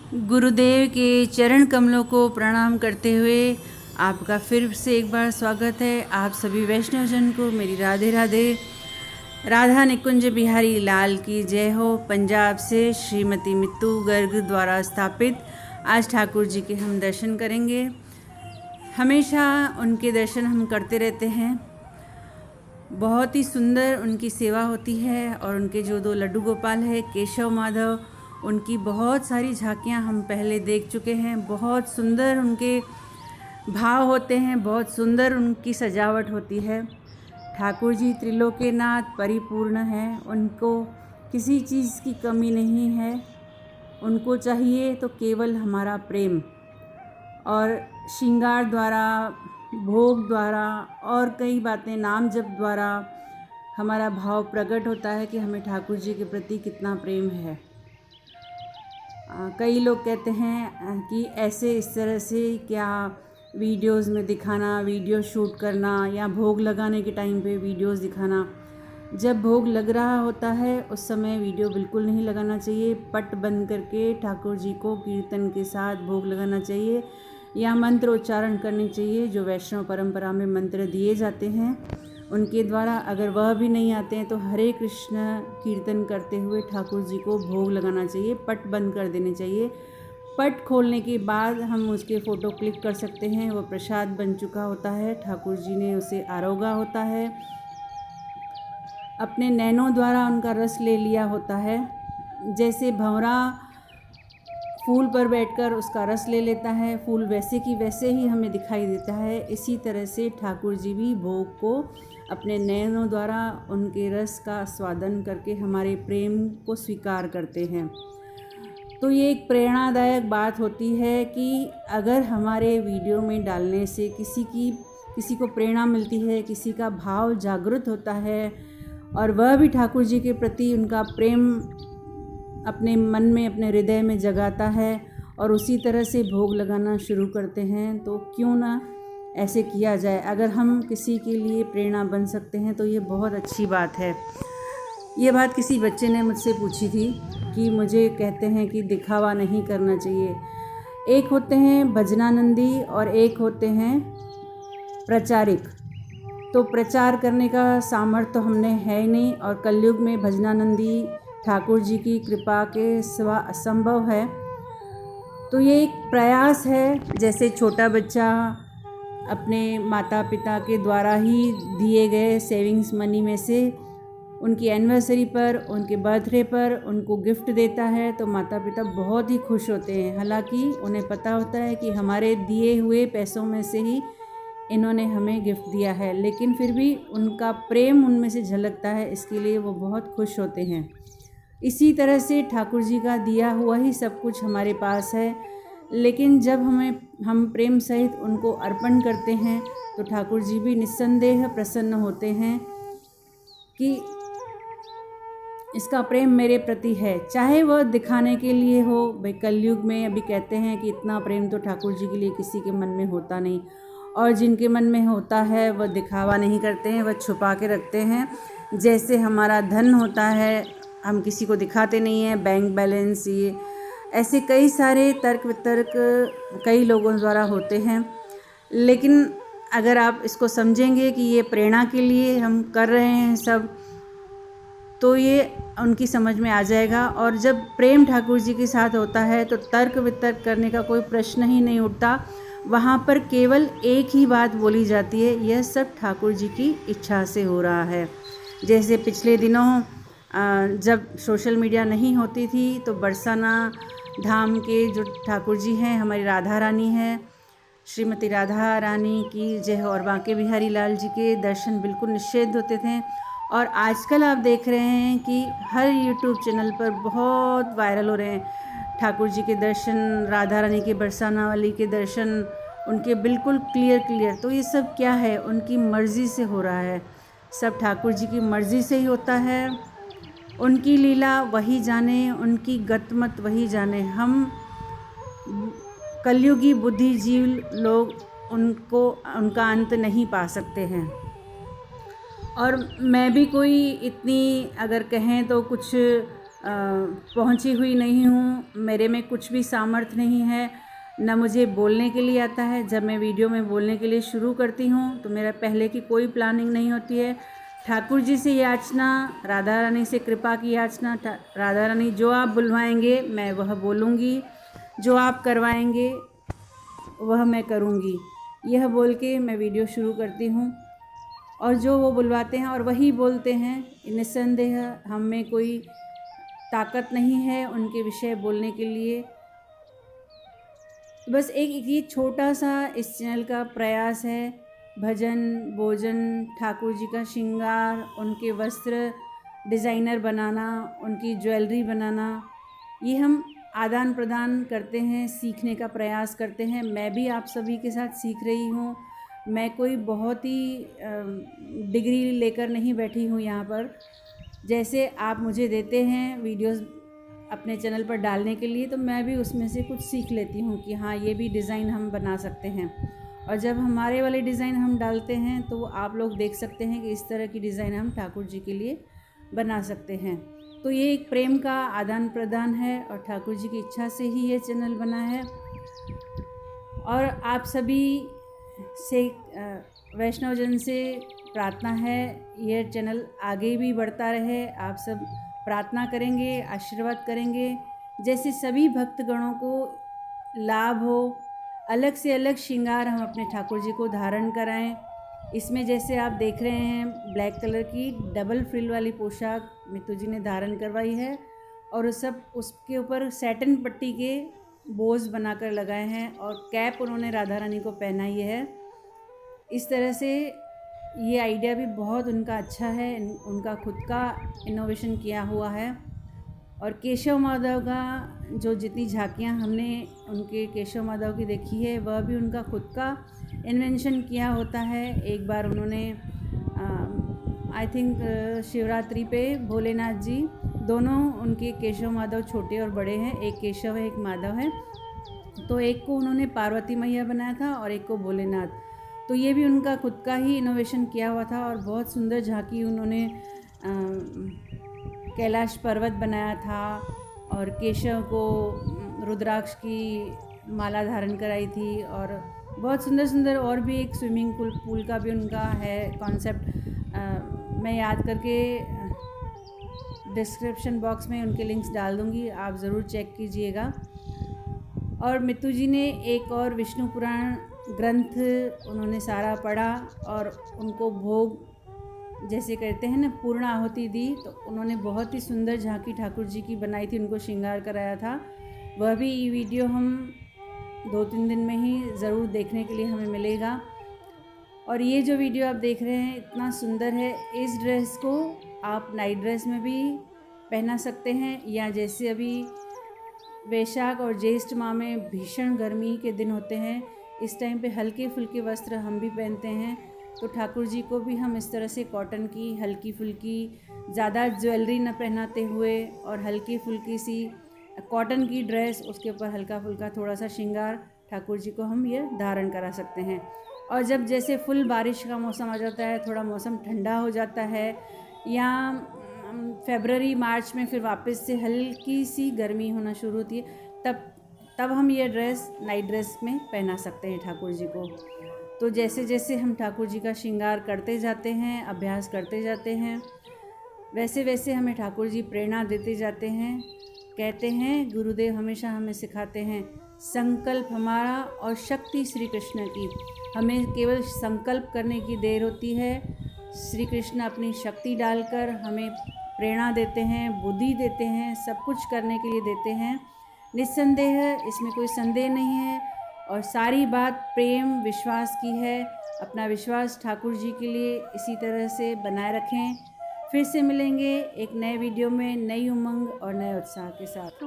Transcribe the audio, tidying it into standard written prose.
गुरुदेव के चरण कमलों को प्रणाम करते हुए आपका फिर से एक बार स्वागत है। आप सभी वैष्णवजन को मेरी राधे राधे। राधा निकुंज बिहारी लाल की जय हो। पंजाब से श्रीमती मित्तू गर्ग द्वारा स्थापित आज ठाकुर जी के हम दर्शन करेंगे। हमेशा उनके दर्शन हम करते रहते हैं। बहुत ही सुंदर उनकी सेवा होती है और उनके जो दो लड्डू गोपाल है केशव माधव, उनकी बहुत सारी झांकियां हम पहले देख चुके हैं। बहुत सुंदर उनके भाव होते हैं, बहुत सुंदर उनकी सजावट होती है। ठाकुर जी त्रिलोकीनाथ परिपूर्ण हैं, उनको किसी चीज़ की कमी नहीं है। उनको चाहिए तो केवल हमारा प्रेम, और श्रृंगार द्वारा, भोग द्वारा और कई बातें नाम जप द्वारा हमारा भाव प्रकट होता है कि हमें ठाकुर जी के प्रति कितना प्रेम है। कई लोग कहते हैं कि ऐसे इस तरह से क्या वीडियोस में दिखाना, वीडियो शूट करना या भोग लगाने के टाइम पे वीडियोस दिखाना। जब भोग लग रहा होता है उस समय वीडियो बिल्कुल नहीं लगाना चाहिए। पट बंद करके ठाकुर जी को कीर्तन के साथ भोग लगाना चाहिए या मंत्र उच्चारण करनी चाहिए। जो वैष्णव परंपरा में मंत्र दिए जाते हैं उनके द्वारा, अगर वह भी नहीं आते हैं तो हरे कृष्ण कीर्तन करते हुए ठाकुर जी को भोग लगाना चाहिए। पट बंद कर देने चाहिए। पट खोलने के बाद हम उसके फ़ोटो क्लिक कर सकते हैं। वह प्रसाद बन चुका होता है, ठाकुर जी ने उसे आरोगा होता है, अपने नैनों द्वारा उनका रस ले लिया होता है। जैसे भंवरा फूल पर बैठकर उसका रस ले लेता है, फूल वैसे की वैसे ही हमें दिखाई देता है। इसी तरह से ठाकुर जी भी भोग को अपने नयनों द्वारा उनके रस का स्वादन करके हमारे प्रेम को स्वीकार करते हैं। तो ये एक प्रेरणादायक बात होती है कि अगर हमारे वीडियो में डालने से किसी को प्रेरणा मिलती है, किसी का भाव जागृत होता है और वह भी ठाकुर जी के प्रति उनका प्रेम अपने मन में, अपने हृदय में जगाता है और उसी तरह से भोग लगाना शुरू करते हैं, तो क्यों ना ऐसे किया जाए। अगर हम किसी के लिए प्रेरणा बन सकते हैं तो ये बहुत अच्छी बात है। ये बात किसी बच्चे ने मुझसे पूछी थी कि मुझे कहते हैं कि दिखावा नहीं करना चाहिए। एक होते हैं भजनानंदी और एक होते हैं प्रचारिक। तो प्रचार करने का सामर्थ्य तो हमने है ही नहीं, और कलयुग में भजनानंदी ठाकुर जी की कृपा के सिवा असंभव है। तो ये एक प्रयास है। जैसे छोटा बच्चा अपने माता पिता के द्वारा ही दिए गए सेविंग्स मनी में से उनकी एनिवर्सरी पर, उनके बर्थडे पर उनको गिफ्ट देता है तो माता पिता बहुत ही खुश होते हैं। हालांकि उन्हें पता होता है कि हमारे दिए हुए पैसों में से ही इन्होंने हमें गिफ्ट दिया है, लेकिन फिर भी उनका प्रेम उनमें से झलकता है, इसके लिए वो बहुत खुश होते हैं। इसी तरह से ठाकुर जी का दिया हुआ ही सब कुछ हमारे पास है, लेकिन जब हम प्रेम सहित उनको अर्पण करते हैं तो ठाकुर जी भी निस्संदेह प्रसन्न होते हैं कि इसका प्रेम मेरे प्रति है। चाहे वह दिखाने के लिए हो। भाई कलयुग में अभी कहते हैं कि इतना प्रेम तो ठाकुर जी के लिए किसी के मन में होता नहीं, और जिनके मन में होता है वह दिखावा नहीं करते हैं, वह छुपा के रखते हैं। जैसे हमारा धन होता है, हम किसी को दिखाते नहीं हैं, बैंक बैलेंस, ये ऐसे कई सारे तर्क वितर्क कई लोगों द्वारा होते हैं। लेकिन अगर आप इसको समझेंगे कि ये प्रेरणा के लिए हम कर रहे हैं सब, तो ये उनकी समझ में आ जाएगा। और जब प्रेम ठाकुर जी के साथ होता है तो तर्क वितर्क करने का कोई प्रश्न ही नहीं उठता। वहाँ पर केवल एक ही बात बोली जाती है, यह सब ठाकुर जी की इच्छा से हो रहा है। जैसे पिछले दिनों जब सोशल मीडिया नहीं होती थी तो बरसाना धाम के जो ठाकुर जी हैं, हमारी राधा रानी है, श्रीमती राधा रानी की जय हो, और बांके बिहारी लाल जी के दर्शन बिल्कुल निषेध होते थे। और आजकल आप देख रहे हैं कि हर यूट्यूब चैनल पर बहुत वायरल हो रहे हैं ठाकुर जी के दर्शन, राधा रानी के बरसाना वाली के दर्शन, उनके बिल्कुल क्लियर। तो ये सब क्या है, उनकी मर्ज़ी से हो रहा है। सब ठाकुर जी की मर्ज़ी से ही होता है। उनकी लीला वही जाने, उनकी गतमत वही जाने। हम कलयुगी बुद्धिजीव लोग उनका अंत नहीं पा सकते हैं। और मैं भी कोई इतनी, अगर कहें तो कुछ पहुंची हुई नहीं हूँ, मेरे में कुछ भी सामर्थ्य नहीं है, न मुझे बोलने के लिए आता है। जब मैं वीडियो में बोलने के लिए शुरू करती हूँ तो मेरा पहले की कोई प्लानिंग नहीं होती है। ठाकुर जी से याचना, राधा रानी से कृपा की याचना, राधा रानी जो आप बुलवाएंगे मैं वह बोलूँगी, जो आप करवाएंगे वह मैं करूँगी, यह बोल के मैं वीडियो शुरू करती हूँ। और जो वो बुलवाते हैं और वही बोलते हैं, निस्संदेह हम में कोई ताकत नहीं है उनके विषय बोलने के लिए। बस एक ये छोटा सा इस चैनल का प्रयास है, भजन भोजन, ठाकुर जी का श्रृंगार, उनके वस्त्र डिज़ाइनर बनाना, उनकी ज्वेलरी बनाना, ये हम आदान प्रदान करते हैं, सीखने का प्रयास करते हैं। मैं भी आप सभी के साथ सीख रही हूँ। मैं कोई बहुत ही डिग्री लेकर नहीं बैठी हूँ यहाँ पर। जैसे आप मुझे देते हैं वीडियोस अपने चैनल पर डालने के लिए, तो मैं भी उसमें से कुछ सीख लेती हूँ कि हाँ ये भी डिज़ाइन हम बना सकते हैं। और जब हमारे वाले डिज़ाइन हम डालते हैं तो आप लोग देख सकते हैं कि इस तरह की डिज़ाइन हम ठाकुर जी के लिए बना सकते हैं। तो ये एक प्रेम का आदान प्रदान है और ठाकुर जी की इच्छा से ही ये चैनल बना है। और आप सभी से वैष्णवजन से प्रार्थना है यह चैनल आगे भी बढ़ता रहे। आप सब प्रार्थना करेंगे, आशीर्वाद करेंगे, जैसे सभी भक्तगणों को लाभ हो। अलग से अलग श्रृंगार हम अपने ठाकुर जी को धारण कराएं। इसमें जैसे आप देख रहे हैं ब्लैक कलर की डबल फ्रिल वाली पोशाक मित्तू जी ने धारण करवाई है और उसके ऊपर सैटिन पट्टी के बोझ बनाकर लगाए हैं और कैप उन्होंने राधा रानी को पहनाई है। इस तरह से ये आइडिया भी बहुत उनका अच्छा है, उनका खुद का इनोवेशन किया हुआ है। और केशव माधव का जो जितनी झांकियाँ हमने उनके केशव माधव की देखी है वह भी उनका खुद का इन्वेंशन किया होता है। एक बार उन्होंने आई थिंक शिवरात्रि पे भोलेनाथ जी, दोनों उनके केशव माधव छोटे और बड़े हैं, एक केशव है एक माधव है, तो एक को उन्होंने पार्वती मैया बनाया था और एक को भोलेनाथ। तो ये भी उनका खुद का ही इनोवेशन किया हुआ था और बहुत सुंदर झांकी उन्होंने कैलाश पर्वत बनाया था और केशव को रुद्राक्ष की माला धारण कराई थी और बहुत सुंदर सुंदर और भी एक स्विमिंग पूल का भी उनका है कॉन्सेप्ट। मैं याद करके डिस्क्रिप्शन बॉक्स में उनके लिंक्स डाल दूँगी, आप ज़रूर चेक कीजिएगा। और मित्तू जी ने एक और विष्णु पुराण ग्रंथ उन्होंने सारा पढ़ा और उनको भोग जैसे कहते हैं ना पूर्ण आहुति दी, तो उन्होंने बहुत ही सुंदर झांकी ठाकुर जी की बनाई थी, उनको श्रृंगार कराया था। वह भी वीडियो हम 2-3 दिन में ही ज़रूर देखने के लिए हमें मिलेगा। और ये जो वीडियो आप देख रहे हैं इतना सुंदर है, इस ड्रेस को आप नाइट ड्रेस में भी पहना सकते हैं, या जैसे अभी वैशाख और ज्येष्ठ माह में भीषण गर्मी के दिन होते हैं, इस टाइम पे हल्के फुल्के वस्त्र हम भी पहनते हैं। तो ठाकुर जी को भी हम इस तरह से कॉटन की हल्की फुल्की, ज़्यादा ज्वेलरी न पहनाते हुए और हल्की फुल्की सी कॉटन की ड्रेस, उसके ऊपर हल्का फुल्का थोड़ा सा श्रृंगार, ठाकुर जी को हम ये धारण करा सकते हैं। और जब जैसे फुल बारिश का मौसम आ जाता है, थोड़ा मौसम ठंडा हो जाता है, या फरवरी मार्च में फिर वापस से हल्की सी गर्मी होना शुरू होती है, तब हम ये ड्रेस नाइट ड्रेस में पहना सकते हैं ठाकुर जी को। तो जैसे जैसे हम ठाकुर जी का श्रृंगार करते जाते हैं, अभ्यास करते जाते हैं, वैसे वैसे हमें ठाकुर जी प्रेरणा देते जाते हैं। कहते हैं गुरुदेव हमेशा हमें सिखाते हैं, संकल्प हमारा और शक्ति श्री कृष्ण की। हमें केवल संकल्प करने की देर होती है, श्री कृष्ण अपनी शक्ति डालकर हमें प्रेरणा देते हैं, बुद्धि देते हैं, सब कुछ करने के लिए देते हैं। निस्संदेह इसमें कोई संदेह नहीं है। और सारी बात प्रेम विश्वास की है। अपना विश्वास ठाकुर जी के लिए इसी तरह से बनाए रखें। फिर से मिलेंगे एक नए वीडियो में, नई उमंग और नए उत्साह के साथ।